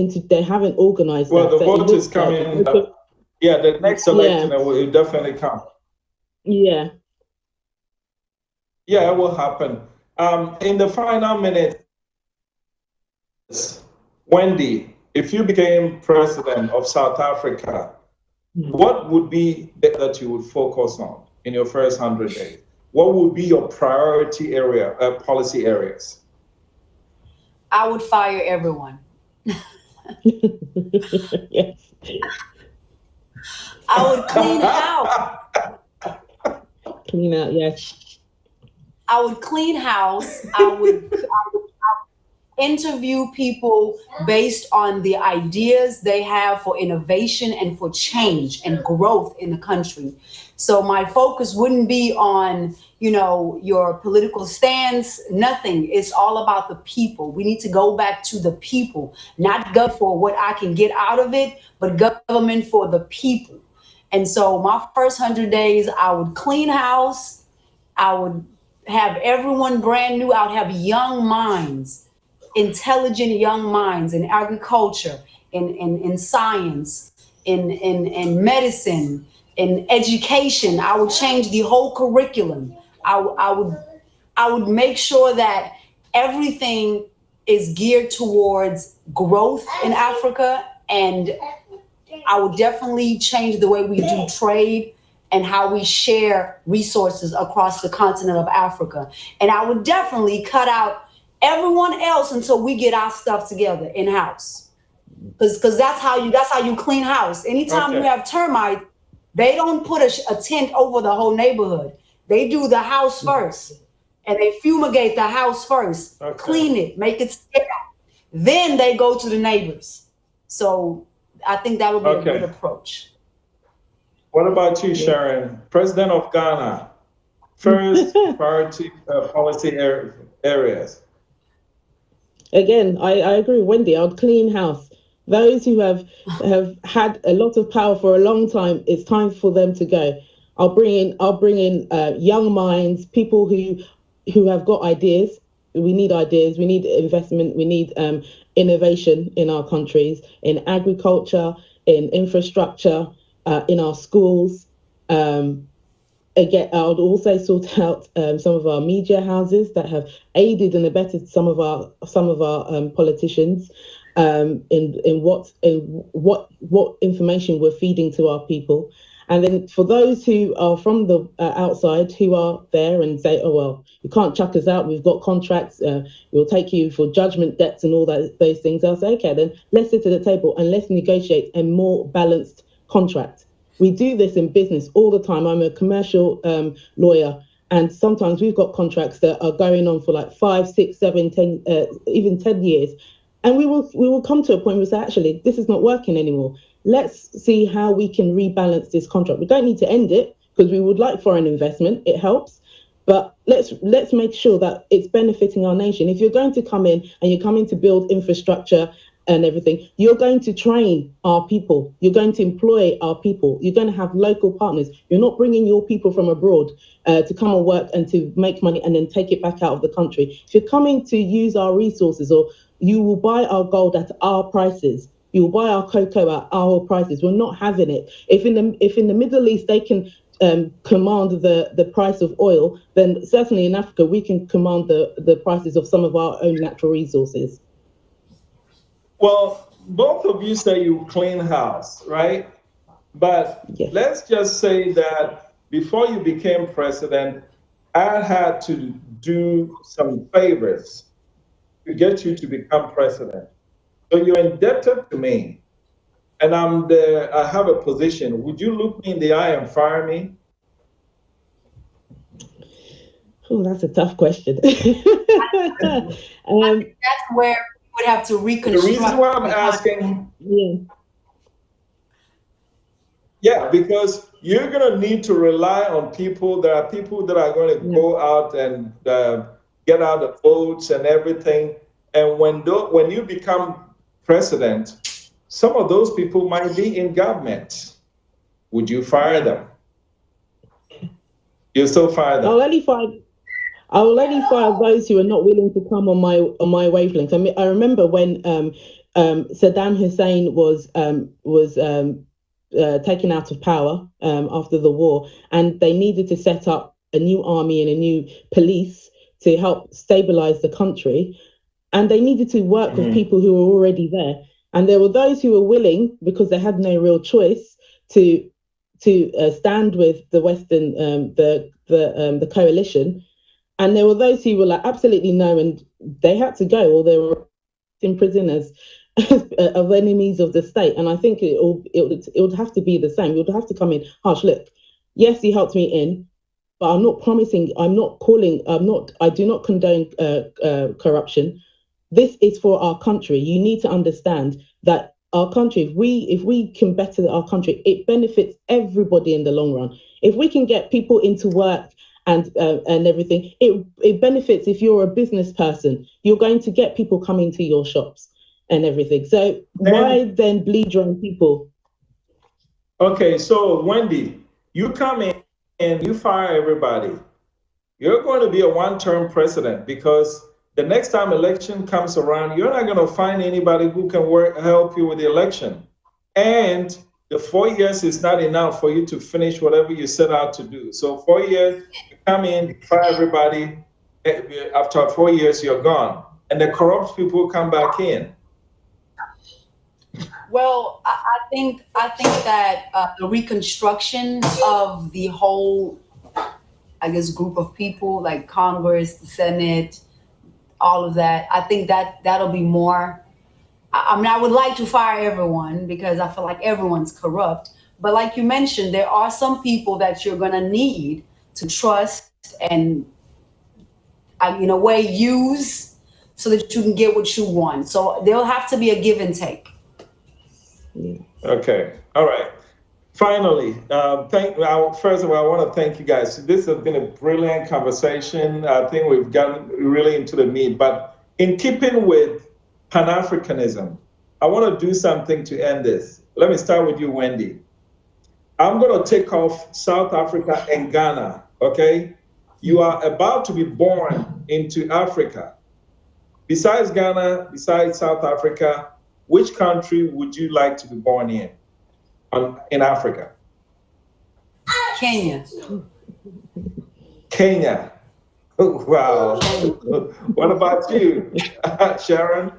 Speaker 2: organized.
Speaker 1: Well, the vote is coming. Yeah, the next election will definitely come.
Speaker 2: Yeah.
Speaker 1: Yeah, it will happen. In the final minutes, Wendy, if you became president of South Africa, what would be that you would focus on in your first 100 days? What would be your priority policy areas?
Speaker 3: I would fire everyone.
Speaker 2: Yes.
Speaker 3: I would clean house.
Speaker 2: Clean out, yes.
Speaker 3: I would clean house. I would interview people based on the ideas they have for innovation and for change and growth in the country. So my focus wouldn't be on, your political stance, nothing. It's all about the people. We need to go back to the people, not government for what I can get out of it, but government for the people. And so my first 100 days, I would clean house. I would have everyone brand new. I would have young minds, intelligent young minds in agriculture, in science, in medicine, in education. I would change the whole curriculum. I would make sure that everything is geared towards growth in Africa, and I would definitely change the way we do trade and how we share resources across the continent of Africa. And I would definitely cut out everyone else until we get our stuff together in-house. Because that's how you clean house. Anytime you have termites, they don't put a tent over the whole neighborhood. They do the house first, and they fumigate the house first, clean it, make it sterile. Then they go to the neighbors. So I think that would be a good approach.
Speaker 1: What about you, Sharon? President of Ghana, first priority policy areas.
Speaker 2: Again, I agree with Wendy. I'll clean house. Those who have had a lot of power for a long time, it's time for them to go. I'll bring in young minds, people who have got ideas. We need ideas. We need investment. We need innovation in our countries, in agriculture, in infrastructure, in our schools. Again, I would also sort out some of our media houses that have aided and abetted some of our politicians in what information we're feeding to our people. And then for those who are from the outside, who are there and say, oh, well, you can't chuck us out. We've got contracts. We'll take you for judgment debts and all those things. I'll say, okay, then let's sit at the table and let's negotiate a more balanced contract. We do this in business all the time. I'm a commercial lawyer, and sometimes we've got contracts that are going on for like 5, 6, 7, 10, even 10 years. And we will come to a point where we say, actually, this is not working anymore. Let's see how we can rebalance this contract. We don't need to end it because we would like foreign investment. It helps. But let's make sure that it's benefiting our nation. If you're going to come in and you're coming to build infrastructure and everything, you're going to train our people. You're going to employ our people. You're going to have local partners. You're not bringing your people from abroad to come and work and to make money and then take it back out of the country. If you're coming to use our resources, or you will buy our gold at our prices, you will buy our cocoa at our prices. We're not having it. If in the Middle East they can command the price of oil, then certainly in Africa we can command the prices of some of our own natural resources.
Speaker 1: Well, both of you say you clean house, right? But yes, let's just say that before you became president, I had to do some favors to get you to become president. So you're indebted to me, and I have a position. Would you look me in the eye and fire me?
Speaker 2: Oh, that's a tough question.
Speaker 3: That's where would have to reconstruct.
Speaker 1: The reason why I'm asking, because you're going to need to rely on people. There are people that are going to go out and get out the votes and everything. And when you become president, some of those people might be in government. Would you fire them? You still fire them?
Speaker 2: I will only fire those who are not willing to come on my wavelength. I mean, I remember when Saddam Hussein was taken out of power after the war, and they needed to set up a new army and a new police to help stabilize the country, and they needed to work with people who were already there. And there were those who were willing, because they had no real choice, to stand with the Western the coalition. And there were those who were like, absolutely no, and they had to go, or they were in prison as of enemies of the state. And I think it would have to be the same. You would have to come in harsh. Look, yes, you helped me in, but I'm not promising. I do not condone corruption. This is for our country. You need to understand that our country, if we can better our country, it benefits everybody in the long run. If we can get people into work and everything, it benefits. If you're a business person, you're going to get people coming to your shops and everything. So why then bleed your own people?
Speaker 1: Okay, so Wendy, you come in and you fire everybody. You're going to be a one-term president, because the next time election comes around, you're not going to find anybody who can help you with the election. And the 4 years is not enough for you to finish whatever you set out to do. So 4 years, you come in, you fire everybody. After 4 years, you're gone. And the corrupt people come back in.
Speaker 3: Well, I think that the reconstruction of the whole, I guess, group of people, like Congress, the Senate, all of that, I think that'll be more. I mean, I would like to fire everyone because I feel like everyone's corrupt. But like you mentioned, there are some people that you're going to need to trust and, in a way, use so that you can get what you want. So there'll have to be a give and take.
Speaker 2: Yeah.
Speaker 1: Okay. All right. Finally, first of all, I want to thank you guys. This has been a brilliant conversation. I think we've gotten really into the meat. But in keeping with Pan Africanism, I want to do something to end this. Let me start with you, Wendy. I'm going to take off South Africa and Ghana. Okay. You are about to be born into Africa. Besides Ghana, besides South Africa, which country would you like to be born in Africa?
Speaker 3: Kenya.
Speaker 1: Kenya. Wow. What about you, Sharon?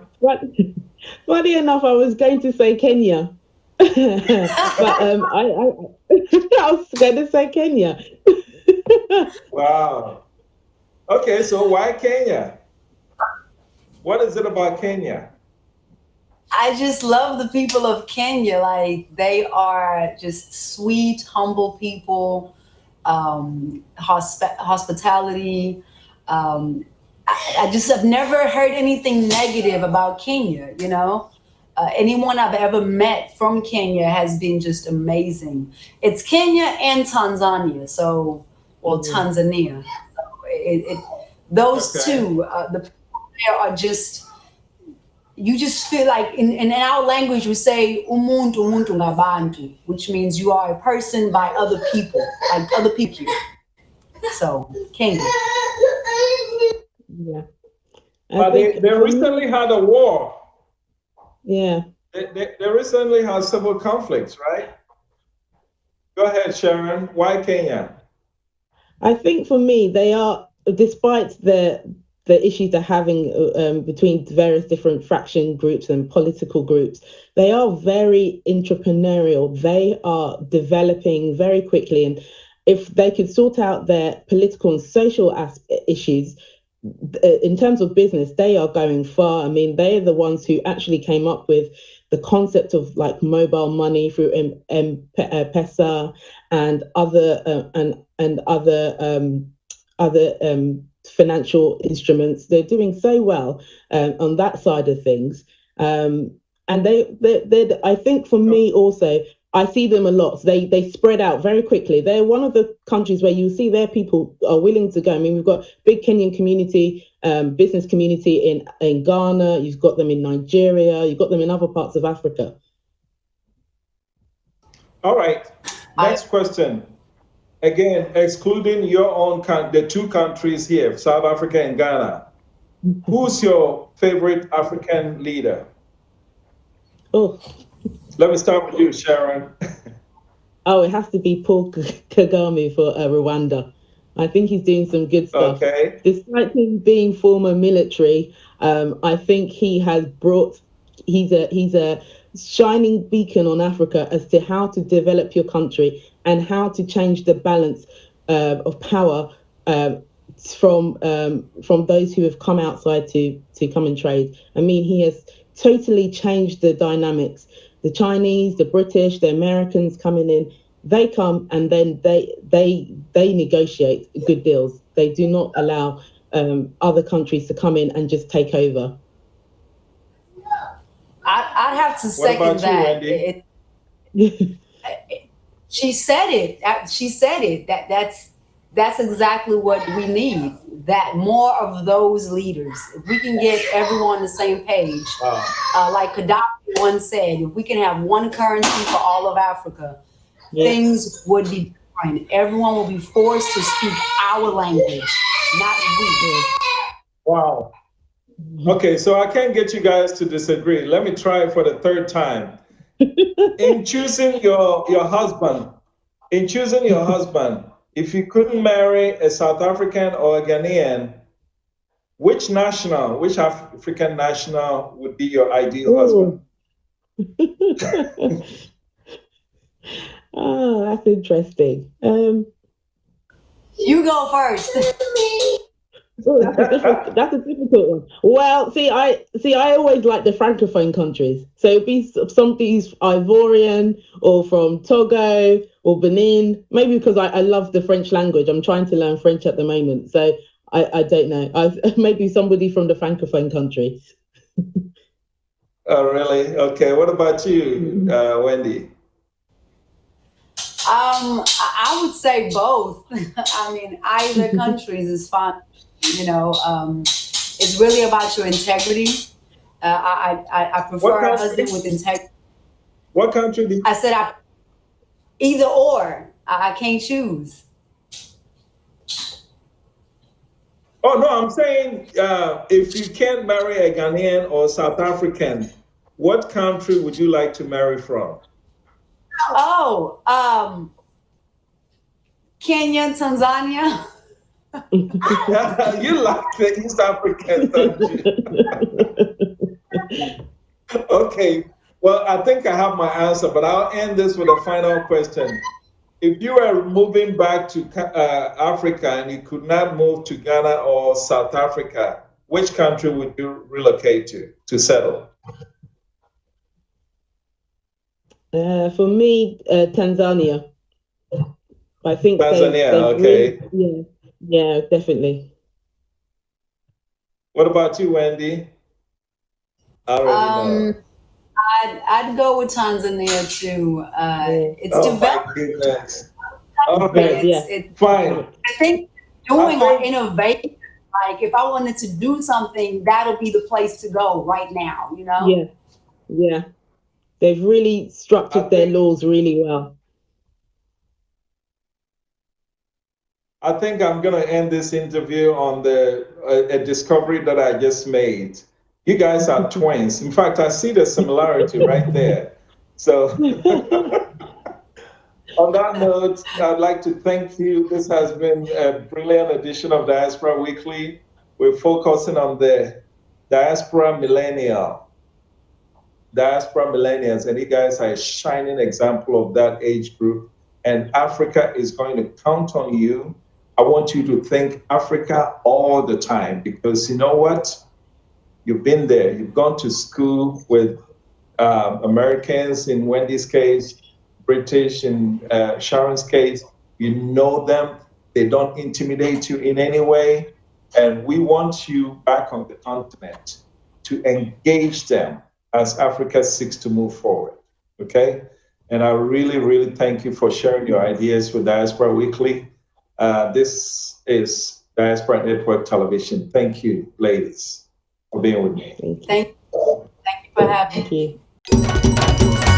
Speaker 2: Funny enough, I was going to say Kenya, but I was going to say Kenya.
Speaker 1: Wow. Okay, so why Kenya? What is it about Kenya?
Speaker 3: I just love the people of Kenya. Like, they are just sweet, humble people, hospitality. I just have never heard anything negative about Kenya, you know? Anyone I've ever met from Kenya has been just amazing. It's Kenya and Tanzania, Tanzania. So those
Speaker 1: Okay.
Speaker 3: two, the people there are just, you just feel like in our language we say umuntu ngabantu, which means you are a person by other people, like other people. So Kenya.
Speaker 2: Yeah.
Speaker 1: But they recently had a war.
Speaker 2: Yeah.
Speaker 1: They recently had several conflicts, right? Go ahead, Sharon. Why Kenya?
Speaker 2: I think for me, they are, despite the issues they're having between various different fraction groups and political groups, they are very entrepreneurial. They are developing very quickly, and if they could sort out their political and social issues, in terms of business, they are going far. I mean, they are the ones who actually came up with the concept of like mobile money through M-Pesa and other financial instruments. They're doing so well on that side of things. And I think for me also, I see them a lot. So they spread out very quickly. They're one of the countries where you see their people are willing to go. I mean, we've got big Kenyan community, business community in Ghana. You've got them in Nigeria. You've got them in other parts of Africa.
Speaker 1: All right. Next question. Again, excluding your own the two countries here, South Africa and Ghana. Who's your favorite African leader?
Speaker 2: Oh.
Speaker 1: Let me start with you, Sharon.
Speaker 2: Oh, it has to be Paul Kagame for Rwanda. I think he's doing some good stuff.
Speaker 1: Okay.
Speaker 2: Despite him being former military, I think he has he's a shining beacon on Africa as to how to develop your country and how to change the balance of power from those who have come outside to come and trade. I mean, he has totally changed the dynamics. The Chinese, the British, the Americans coming in, they come and then they negotiate good deals. They do not allow other countries to come in and just take over.
Speaker 3: I'd have to second that. She said it. She said it. That's exactly what we need. That more of those leaders. If we can get everyone on the same page, like Gaddafi once said, if we can have one currency for all of Africa, things would be different. Everyone will be forced to speak our language, not we.
Speaker 1: Wow. Okay, so I can't get you guys to disagree. Let me try it for the third time. In choosing your husband, if you couldn't marry a South African or a Ghanaian, which African national would be your ideal husband?
Speaker 2: Oh, that's interesting.
Speaker 3: You go first.
Speaker 2: Oh, that's a difficult one. Well, I always like the Francophone countries. So it'd be somebody who's Ivorian or from Togo or Benin. Maybe because I love the French language. I'm trying to learn French at the moment. So I don't know. Maybe somebody from the Francophone countries.
Speaker 1: Oh, really? Okay. What about you, Wendy?
Speaker 3: I would say both. I mean, either countries is fine. You know, it's really about your integrity. I
Speaker 1: What
Speaker 3: prefer a
Speaker 1: country?
Speaker 3: husband with integrity.
Speaker 1: What country?
Speaker 3: I said either or. I can't choose.
Speaker 1: Oh no, I'm saying if you can't marry a Ghanaian or South African, what country would you like to marry from?
Speaker 3: Oh, Kenya, Tanzania.
Speaker 1: You like the East Africans, don't you? Okay. Well, I think I have my answer, but I'll end this with a final question. If you were moving back to Africa and you could not move to Ghana or South Africa, which country would you relocate to settle?
Speaker 2: For me, Tanzania. I think
Speaker 1: Tanzania,
Speaker 2: they've
Speaker 1: okay.
Speaker 2: really, yeah, definitely.
Speaker 1: What about you, Wendy? I already know.
Speaker 3: I'd go with Tanzania too. It's
Speaker 1: Oh
Speaker 3: developed.
Speaker 1: my goodness.
Speaker 2: Right,
Speaker 1: Okay,
Speaker 2: yeah.
Speaker 1: fine.
Speaker 3: I think doing or innovation, like if I wanted to do something, that'll be the place to go right now, you know?
Speaker 2: Yeah, yeah. They've really structured their laws really well.
Speaker 1: I think I'm going to end this interview on a discovery that I just made. You guys are twins. In fact, I see the similarity right there. So on that note, I'd like to thank you. This has been a brilliant edition of Diaspora Weekly. We're focusing on the diaspora millennials, and you guys are a shining example of that age group. And Africa is going to count on you. I want you to think Africa all the time, because you know what? You've been there. You've gone to school with Americans in Wendy's case, British in Sharon's case. You know them. They don't intimidate you in any way. And we want you back on the continent to engage them as Africa seeks to move forward. Okay? And I really, really thank you for sharing your ideas with Diaspora Weekly. This is Diaspora Network Television. Thank you, ladies, for being with me.
Speaker 3: Thank you for having me.
Speaker 2: Thank you.